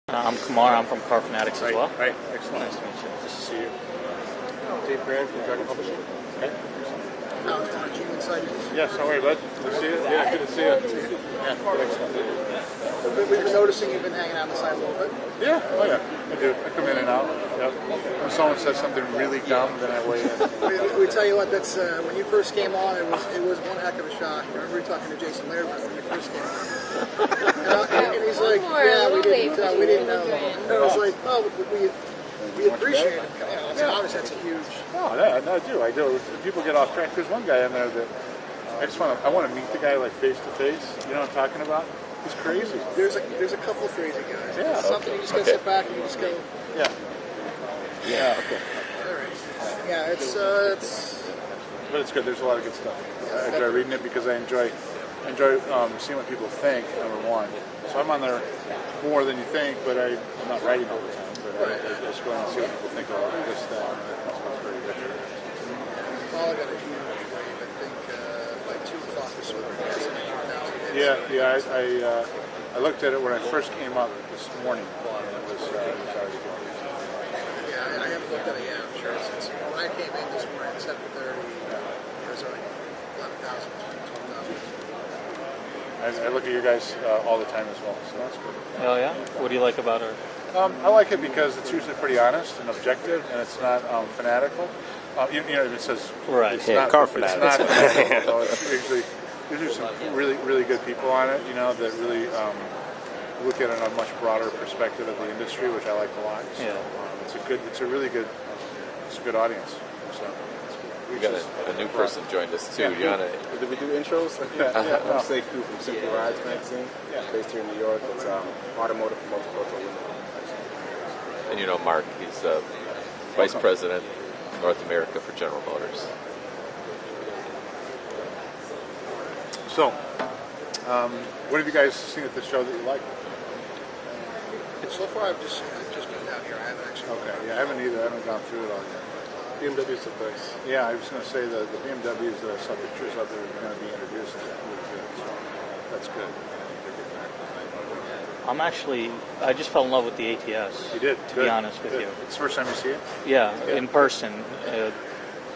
I'm Kumar. I'm from Car Fanatics as well. Right, excellent. Nice to meet you. Nice to see you. Dave Grant from Dragon Publishing. Okay. Alex G Inside News. Yes, how are you, bud? Good to see you. Yeah, good to see you. Yeah, excellent. We've been noticing you've been hanging out on the side a little bit. Yeah, oh yeah, I do. I come in and out. Yep. When someone says something really dumb, then I weigh in. We tell you what, that's when you first came on, it was one heck of a shock. I remember talking to Jason Laird when you first came on. And he's like, yeah, we didn't know. And I was like, oh, we appreciate it. Obviously, that's a huge. No, I do. People get off track. There's one guy in there that I want to meet the guy like face to face. You know what I'm talking about? He's crazy. There's a couple of crazy guys. Yeah. It's something you just gotta sit back and you just go. Yeah. Yeah. Okay. All right. Yeah, it's. But it's good. There's a lot of good stuff. I enjoy reading it because I enjoy seeing what people think. Number one, so I'm on there more than you think, but I'm not writing all the time. But I just go and see what people think about this, that, and that's very good. Paul got a huge wave. I think by 2 o'clock this morning. Yeah. I looked at it when I first came up this morning, and it was already good. Yeah, I haven't looked at it yet. I'm sure since when I came in this morning at 7:30, it was already 11,000, 12,000. I look at you guys all the time as well, so that's good. Oh yeah. What do you like about her? I like it because it's usually pretty honest and objective, and it's not fanatical. You know, it says Right. It's Yeah, not, Car it's Fanatics. not fanatical, though. It's usually there's some really good people on it. You know, that really look at it on a much broader perspective of the industry, which I like a lot. So, Yeah. it's a really good audience. So. We got a new person joined us too. Yeah. You wanna? Did we do intros? I'm Sekou from Simple Rides magazine, based here in New York. It's automotive and multicultural women. And you know Mark, he's Vice President, North America for General Motors. So, what have you guys seen at the show that you like? So far, I've just been down here. I haven't actually. Okay, yeah, I haven't either. I haven't gone through it all yet. BMW's the best. Yeah, I was going to say the BMWs, the saw pictures of that are going to be introduced. Really good, so that's good. I just fell in love with the ATS. You did, To good. be honest with Good. you. It's the first time you see it? Yeah, in person.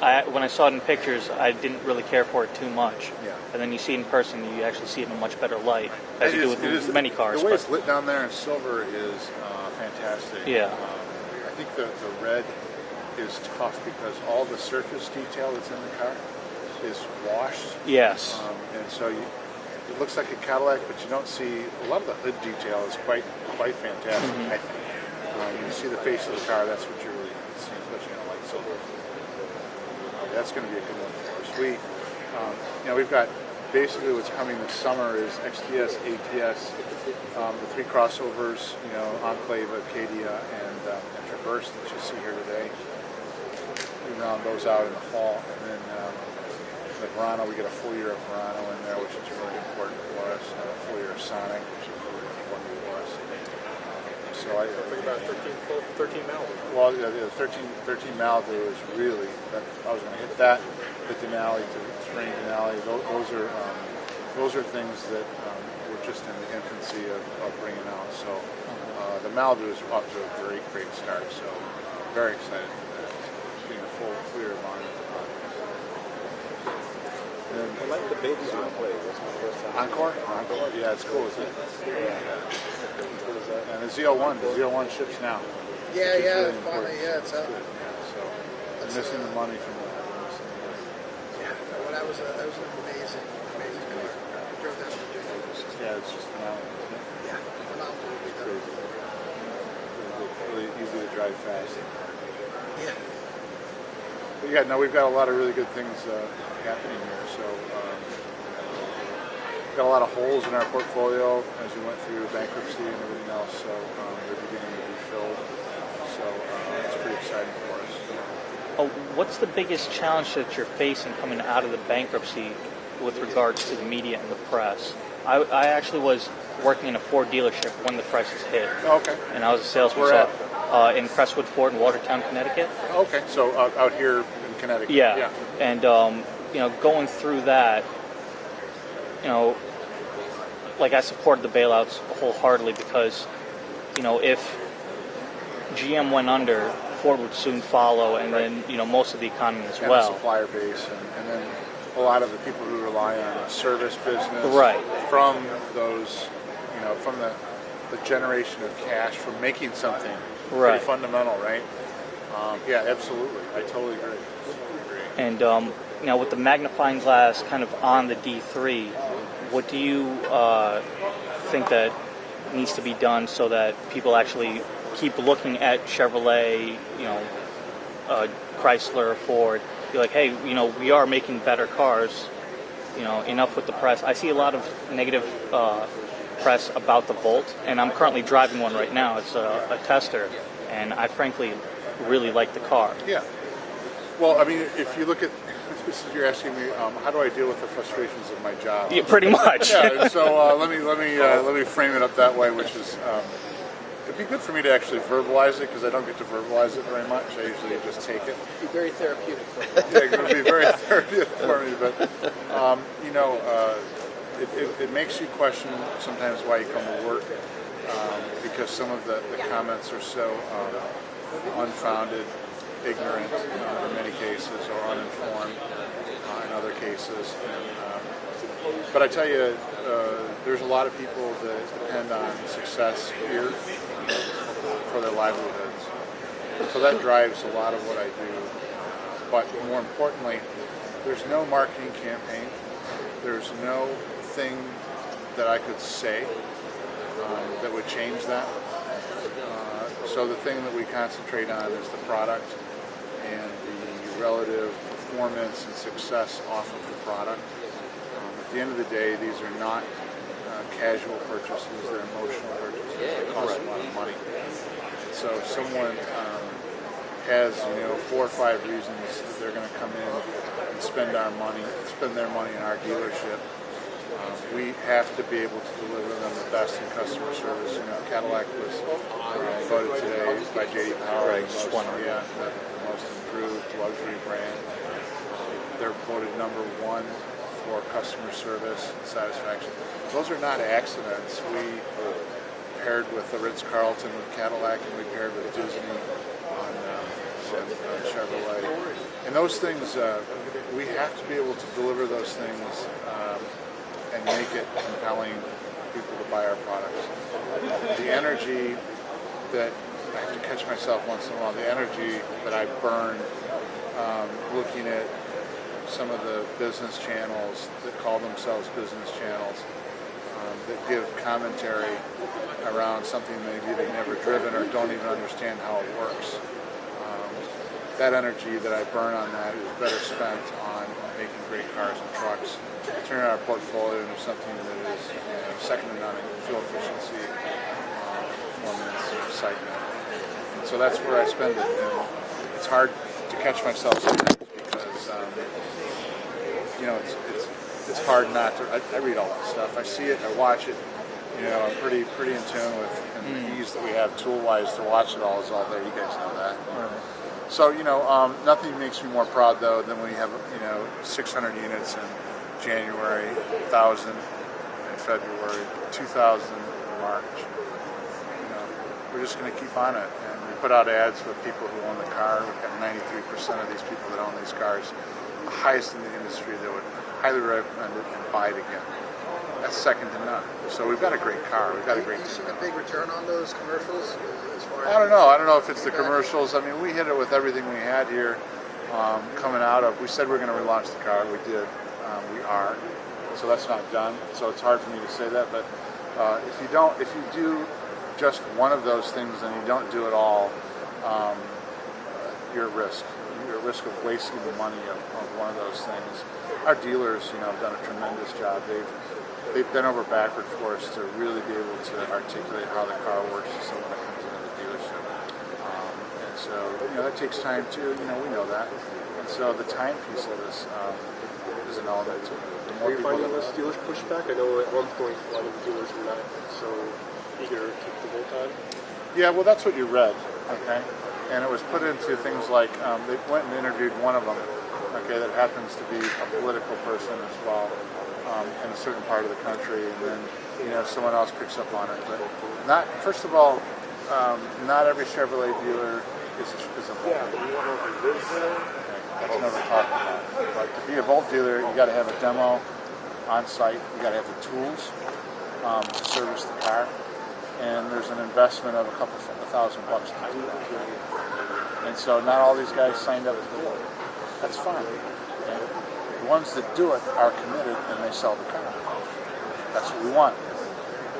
When I saw it in pictures, I didn't really care for it too much. Yeah. And then you see it in person, you actually see it in a much better light, as you do with many cars. The way but- it's lit down there in silver is fantastic. Yeah. I think the red is tough because all the surface detail that's in the car is washed. Yes. And so it looks like a Cadillac, but you don't see a lot of the hood detail is quite fantastic. I think you see the face of the car. That's what you're really seeing, especially on a light silver. That's going to be a good one for us. We've got basically what's coming this summer is XTS, ATS, the 3 crossovers. Enclave, Acadia, and Traverse that you see here today. We round those out in the fall, and then the Verano, we get a full year of Verano in there, which is really important for us, and a full year of Sonic, which is really important for us. So I think about 13 Malibu. Well, the 13 Malibu is really, I was going to hit that, the Denali, to Spring Denali. Those are things that we're just in the infancy of bringing out. So the Malibu is off to a great start, so very excited for that. Being a full year of mine. I like the baby Enclave. That's my first time. Encore? Yeah, it's cool, isn't it? And the Z01 ships now. Yeah, really finally, important. it's out. Good, yeah, so I'm missing the money from that. Yeah, well, that was an amazing car. I drove that from Virginia. Yeah, it's just phenomenal, isn't it? Yeah, phenomenal. It's crazy. Really easy to drive fast. Yeah. But yeah, no, we've got a lot of really good things happening here. So we've got a lot of holes in our portfolio as we went through bankruptcy and everything else. So they're beginning to be filled. So it's pretty exciting for us. What's the biggest challenge that you're facing coming out of the bankruptcy with regards to the media and the press? I actually was working in a Ford dealership when the crisis hit. Okay. And I was a salesman. Where in Crestwood Ford in Watertown, Connecticut. Okay, so out here in Connecticut. Yeah. And going through that, like I supported the bailouts wholeheartedly because if GM went under, Ford would soon follow, and then most of the economy as And a well. supplier base, and then a lot of the people who rely on a service business Right. from those, from the generation of cash from making something Right. pretty fundamental, right? Yeah, absolutely. I totally agree. And with the magnifying glass kind of on the D3, what do you think that needs to be done so that people actually keep looking at Chevrolet, Chrysler, Ford, be like, hey, we are making better cars, enough with the press. I see a lot of negative press about the Volt, and I'm currently driving one right now. It's a tester, and I frankly really like the car. Yeah. Well, I mean, if you look at, you're asking me, how do I deal with the frustrations of my job? Yeah, pretty much. Yeah. So let me frame it up that way, which is, it'd be good for me to actually verbalize it because I don't get to verbalize it very much. I usually just take it. It'd be very therapeutic for you. Yeah, it would be very therapeutic for me, but it makes you question sometimes why you come to work because some of the comments are so unfounded, ignorant in many cases, or uninformed in other cases. But I tell you, there's a lot of people that depend on success here for their livelihoods. So that drives a lot of what I do. But more importantly, there's no marketing campaign. There's no thing that I could say that would change that. So the thing that we concentrate on is the product and the relative performance and success off of the product. At the end of the day, these are not casual purchases, they're emotional purchases. They cost a lot of money. So if someone has 4 or 5 reasons that they're going to come in and spend their money in our dealership, we have to be able to deliver them the best in customer service. Cadillac was voted today by J.D. Power the most improved luxury brand. They're voted number 1 for customer service and satisfaction. Those are not accidents. We paired with the Ritz-Carlton with Cadillac, and we paired with Disney on Chevrolet. And those things, we have to be able to deliver those things and make it compelling for people to buy our products. The energy that I have to catch myself once in a while, the energy that I burn looking at some of the business channels that call themselves business channels that give commentary around something maybe they've never driven or don't even understand how it works. That energy that I burn on that is better spent on making great cars and trucks, turning our portfolio into something that is second to none in fuel efficiency, performance, excitement. And so that's where I spend it. And it's hard to catch myself sometimes because it's hard not to. I read all that stuff. I see it. I watch it. I'm pretty in tune with the ease that we have tool-wise to watch it all is all there. You guys know that. So nothing makes me more proud though than when you have 600 units in January, 1,000 in February, 2,000 in March. We're just going to keep on it, and we put out ads for people who own the car. We've got 93% of these people that own these cars, the highest in the industry, that would highly recommend it and buy it again. That's second to none. So we've got a great car. We've got a great team. Have you seen a big return on those commercials? I don't know. I don't know if it's the commercials. I mean, we hit it with everything we had here coming out of. We said we were going to relaunch the car. We did. We are. So that's not done. So it's hard for me to say that. But if you do just one of those things and you don't do it all, you're at risk. You're at risk of wasting the money of one of those things. Our dealers, have done a tremendous job. They've been over backward for us to really be able to articulate how the car works to someone that comes into the dealership. And so, that takes time too. We know that. And so the time piece of this is an element to it. Are you finding less dealers pushback? I know at one point a lot of the dealers were not so eager to keep the Volt on. Yeah, well, that's what you read, okay? And it was put into things like, they went and interviewed one of them, okay, that happens to be a political person as well in a certain part of the country, and then, someone else picks up on it. But first of all, Not every Chevrolet dealer is a Volt. Yeah, but we don't know if he lives there. That's never talked about. But to be a Volt dealer, you got to have a demo on site. You got to have the tools to service the car, and there's an investment of $1,000 to do that. And so not all these guys signed up to do it. That's fine. Okay? The ones that do it are committed, and they sell the car. That's what we want.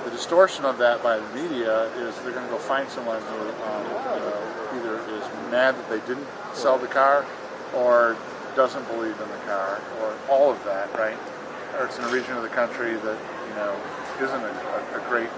The distortion of that by the media is they're going to go find someone who either is mad that they didn't sell the car, or doesn't believe in the car, or all of that, right? Or it's in a region of the country that isn't a great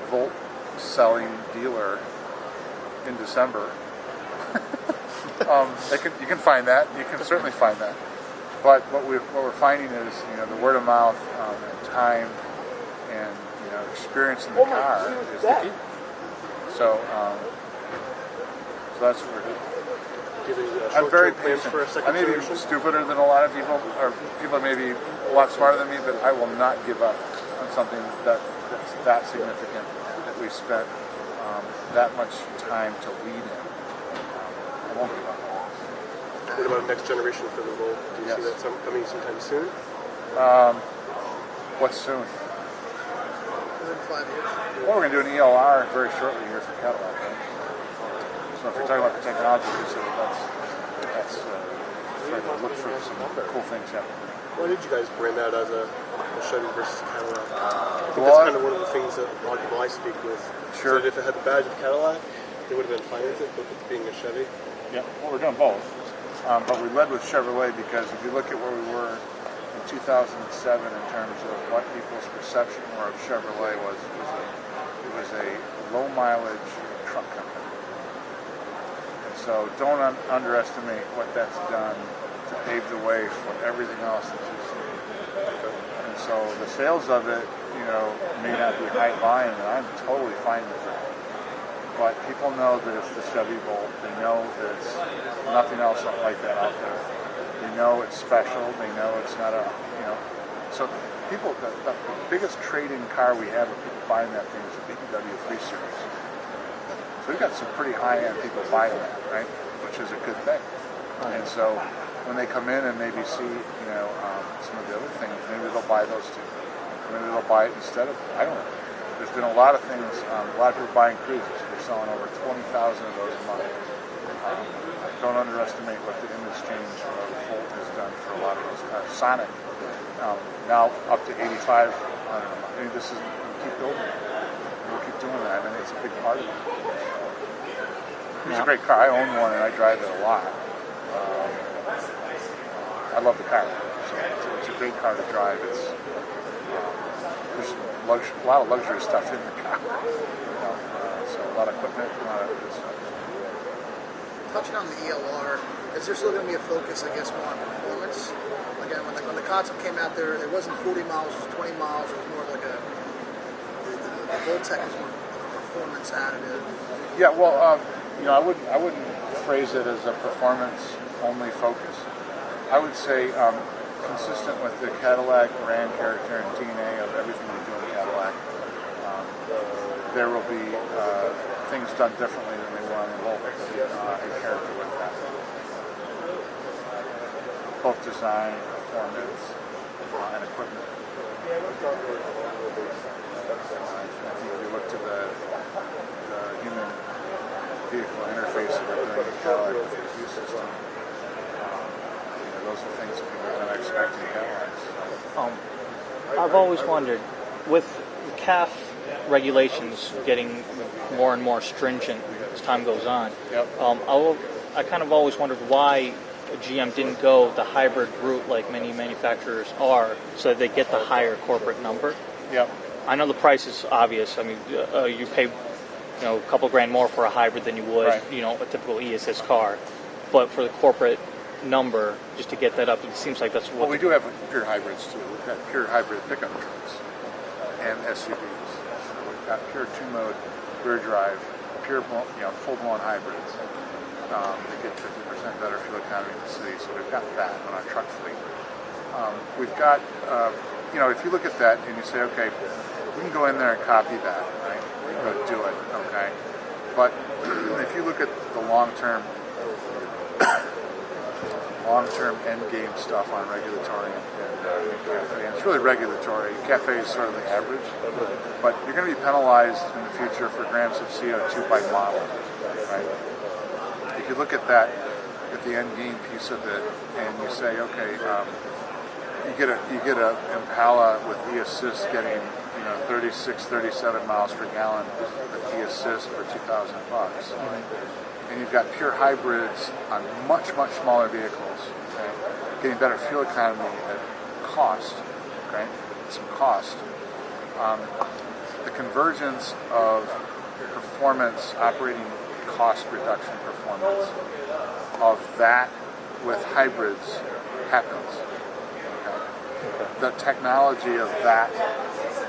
Volt selling dealer in December. You can find that. You can certainly find that. But what we're finding is the word of mouth and time and experience in the car is the key. So that's what we're doing. I'm very patient. I may be stupider than a lot of people, or people may be a lot smarter than me, but I will not give up on something that's that significant, that we spent that much time to lead in. I won't give up. What about next generation for the Volt? Do you see that coming sometime soon? What's soon? Within 5 years. Well, we're going to do an ELR very shortly here for Cadillac, right? So if you're talking about the technology, so that's starting to look for some cool things happening. Why did you guys brand that as a Chevy versus Cadillac? I think Well, that's kind of one of the things that a lot of people I speak with Sure. said if it had the badge of Cadillac, they would have been fine with it, but with being a Chevy. Yeah, well, we're doing both. But we led with Chevrolet because if you look at where we were in 2007 in terms of what people's perception were of Chevrolet it was a low mileage truck company. And so don't underestimate what that's done to pave the way for everything else that you see. And so the sales of it, may not be high volume, and I'm totally fine with that. But people know that it's the Chevy Volt. They know that it's nothing else like that out there. They know it's special. They know it's not So people, the biggest trade-in car we have of people buying that thing is the BMW 3 Series. So we've got some pretty high-end people buying that, right? Which is a good thing. And so when they come in and maybe see, some of the other things, maybe they'll buy those too. Maybe they'll buy it instead of, I don't know. There's been a lot of things, a lot of people buying Cruisers. We're selling over 20,000 of those a month. Don't underestimate what the image change of Volt has done for a lot of those cars. Sonic, now up to 85. We'll keep building it. We'll keep doing that, and it's a big part of it. It's a great car. I own one, and I drive it a lot. I love the car. So it's a great car to drive. There's a lot of luxury stuff in the car. So a lot of equipment, a lot of good stuff. Touching on the ELR, is there still going to be a focus, I guess, more on performance? Again, when the concept came out there, it wasn't 40 miles, it was 20 miles. It was more like the Voltec is more performance additive. Yeah, well, I wouldn't phrase it as a performance-only focus. I would say consistent with the Cadillac brand character and DNA of everything we do in Cadillac, there will be things done differently than they were on the Volt in character with that. Both design, performance, and equipment. I think if you look to the human vehicle interface that we're doing in Cadillac with the EQ system, those are things that people are going to expect in Cadillacs. I've always wondered, with CAF regulations getting more and more stringent as time goes on, I kind of always wondered why GM didn't go the hybrid route like many manufacturers are, so that they get the higher corporate number. Yep. I know the price is obvious. I mean, you pay a couple grand more for a hybrid than you would, right. A typical ESS car. But for the corporate number, just to get that up, it seems like that's what... Well, we do have pure hybrids, too. We've got pure hybrid pickup trucks and SUVs. So we've got pure two-mode rear drive, pure, full-blown hybrids. They get 50% better fuel economy in the city, so we've got that on our truck fleet. We've got, if you look at that and you say, okay, we can go in there and copy that, right? We can go do it, okay? But long-term end game stuff on regulatory and CAFE. And it's really regulatory. CAFE is sort of the average, but you're going to be penalized in the future for grams of CO2 by model, right? If you look at that, at the end game piece of it, and you say, okay, you get a Impala with e-assist getting 36, 37 miles per gallon with e-assist for $2,000, and you've got pure hybrids on much smaller vehicles, okay, getting better fuel economy at cost, okay, some cost. The convergence of performance, operating cost reduction performance of that with hybrids happens. Okay? The technology of that,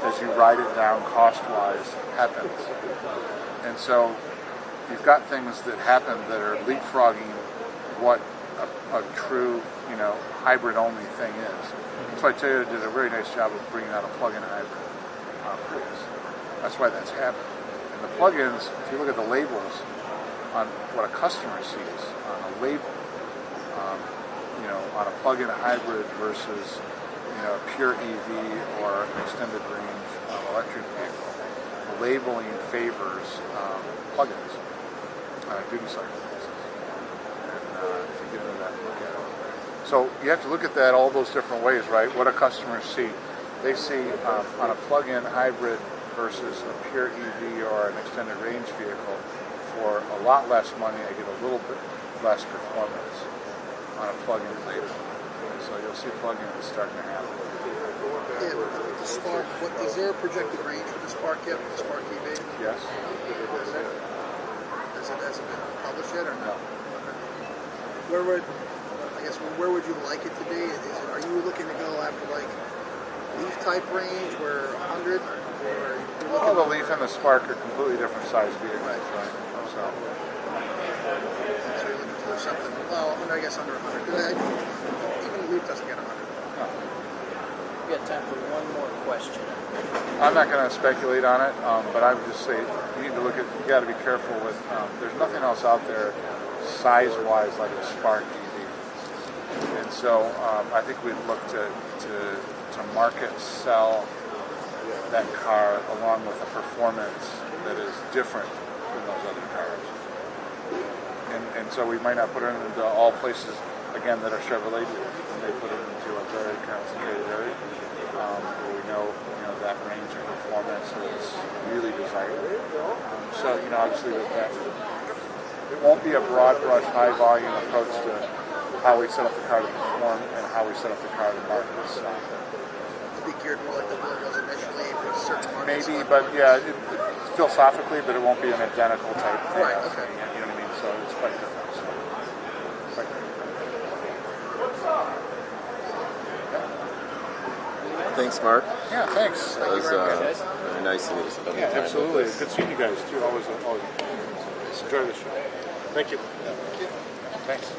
as you write it down cost-wise, happens. And so you've got things that happen that are leapfrogging what a true, hybrid-only thing is. That's why Toyota did a very nice job of bringing out a plug-in hybrid Prius. That's why that's happened. And the plug-ins, if you look at the labels on what a customer sees on a label, on a plug-in hybrid versus a pure EV or an extended range electric vehicle, the labeling favors plug-ins on a duty cycle basis. And if you get into that and look at it. So you have to look at that all those different ways, right? What do customers see? They see on a plug-in hybrid versus a pure EV or an extended range vehicle, for a lot less money, I get a little bit less performance on a plug-in label. So you'll see plug-ins starting to happen. Yeah, with the Spark, is there a projected range for the Spark yet, for the Spark EV? Yes. Has it been published yet or No. not? Where would you like it to be? Are you looking to go after like Leaf type range where 100? Well, the Leaf and the Spark are completely different size vehicles, right? So you're looking for something, I guess under 100. Because even the Leaf doesn't get 100. no. We got time for one more question. I'm not going to speculate on it, but I would just say you got to be careful with, there's nothing else out there size-wise like a Spark EV. And so I think we'd look to market, sell that car along with a performance that is different than those other cars. And so we might not put it into all places, again, that are Chevrolet dealers. We may put it into a very concentrated area where we know that range of performance is really desired. So, obviously with that, it won't be a broad brush, high volume approach to how we set up the car to perform and how we set up the car to market itself. It'd be geared more like the Blue was initially for certain markets. Maybe, but yeah, philosophically, but it won't be an identical type thing. Right, okay. You know what I mean? So it's quite different. So, quite different. Thanks, Mark. Yeah, thanks. That was very nice of you to spend the time Absolutely. with us. Good seeing you guys too. Always enjoy the show. Thank you. Thanks.